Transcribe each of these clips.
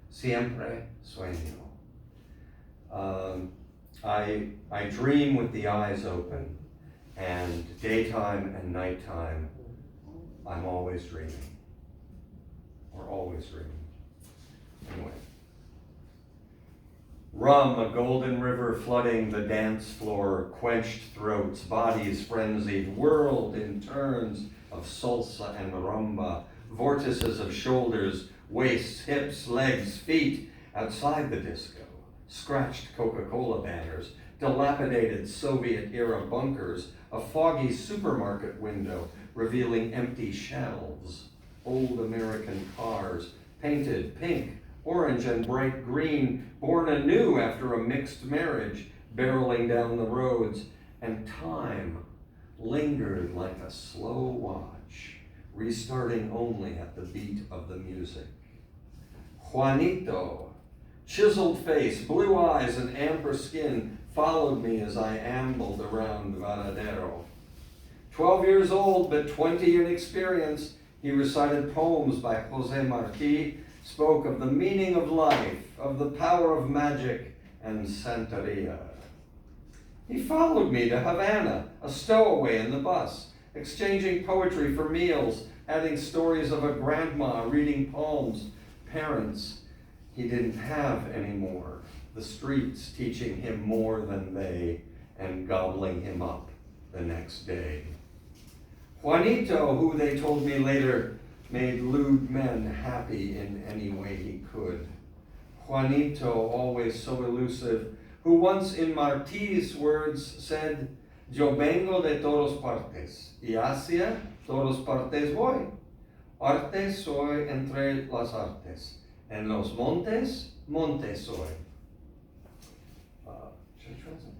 siempre sueño. I dream with the eyes open, and daytime and nighttime, I'm always dreaming. We're always dreaming. Anyway. Rum, a golden river flooding the dance floor, quenched throats, bodies frenzied, whirled in turns of salsa and rumba, vortices of shoulders, waists, hips, legs, feet, outside the disco, scratched Coca-Cola banners, dilapidated Soviet-era bunkers, a foggy supermarket window revealing empty shelves, old American cars, painted pink, orange and bright green, born anew after a mixed marriage, barreling down the roads, and time lingered like a slow watch, restarting only at the beat of the music. Juanito, chiseled face, blue eyes, and amber skin, followed me as I ambled around Varadero. 12 years old, but 20 in experience, he recited poems by Jose Marti, spoke of the meaning of life, of the power of magic, and Santeria. He followed me to Havana, a stowaway in the bus, exchanging poetry for meals, adding stories of a grandma reading poems, parents he didn't have anymore, the streets teaching him more than they, and gobbling him up the next day. Juanito, who they told me later, made lewd men happy in any way he could. Juanito, always so elusive, who once in Marti's words said, "Yo vengo de todas partes, y hacia todas partes voy. Arte soy entre las artes, en los montes, montes soy." Should I translate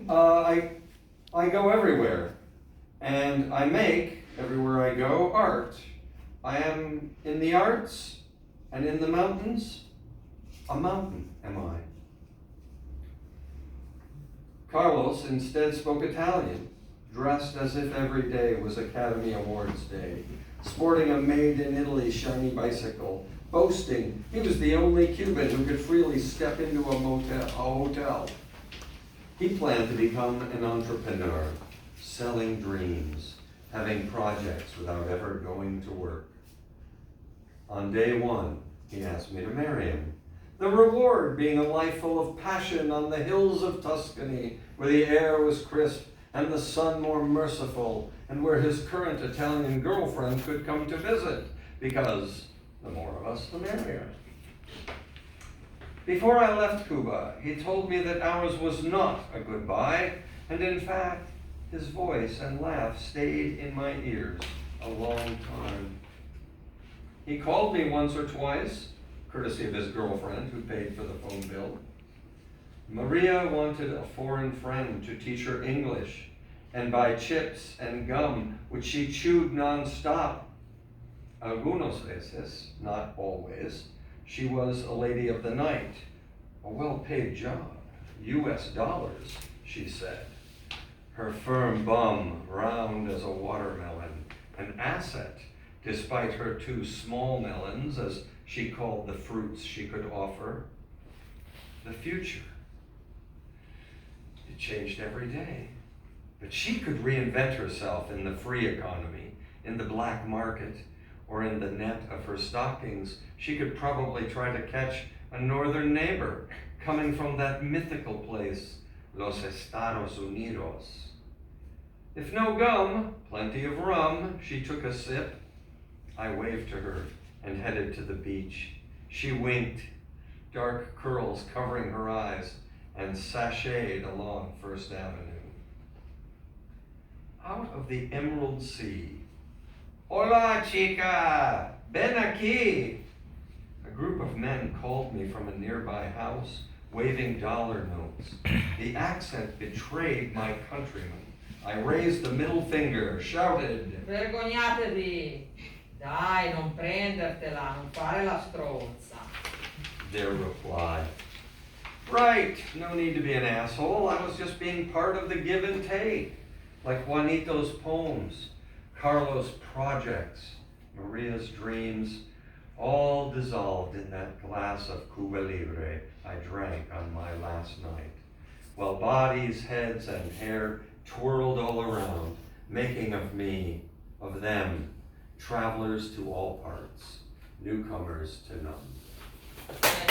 that? I go everywhere, and I make, everywhere I go, art. I am in the arts, and in the mountains, a mountain am I. Carlos instead spoke Italian, dressed as if every day was Academy Awards Day, sporting a made-in-Italy shiny bicycle, boasting he was the only Cuban who could freely step into a hotel. He planned to become an entrepreneur, selling dreams, having projects without ever going to work. On day one, he asked me to marry him. The reward being a life full of passion on the hills of Tuscany, where the air was crisp and the sun more merciful, and where his current Italian girlfriend could come to visit, because the more of us, the merrier. Before I left Cuba, he told me that ours was not a goodbye, and in fact, his voice and laugh stayed in my ears a long time. He called me once or twice, courtesy of his girlfriend who paid for the phone bill. Maria wanted a foreign friend to teach her English and buy chips and gum, which she chewed nonstop. Algunos veces, not always, she was a lady of the night, a well-paid job, US dollars, she said. Her firm bum, round as a watermelon, an asset, despite her two small melons, as she called the fruits she could offer. The future. It changed every day. But she could reinvent herself in the free economy, in the black market, or in the net of her stockings. She could probably try to catch a northern neighbor coming from that mythical place, Los Estados Unidos. If no gum, plenty of rum. She took a sip. I waved to her and headed to the beach. She winked, dark curls covering her eyes, and sashayed along First Avenue. Out of the emerald sea, "Hola, chica, ven aquí." A group of men called me from a nearby house, waving dollar notes. The accent betrayed my countrymen. I raised the middle finger, shouted, "Vergognatevi! Dai, non prendertela, non fare la stronza." Their reply, "Right, no need to be an asshole. I was just being part of the give and take. Like Juanito's poems, Carlos' projects, Maria's dreams, all dissolved in that glass of Cuba Libre I drank on my last night, while bodies, heads, and hair twirled all around, making of me, of them, travelers to all parts, newcomers to none.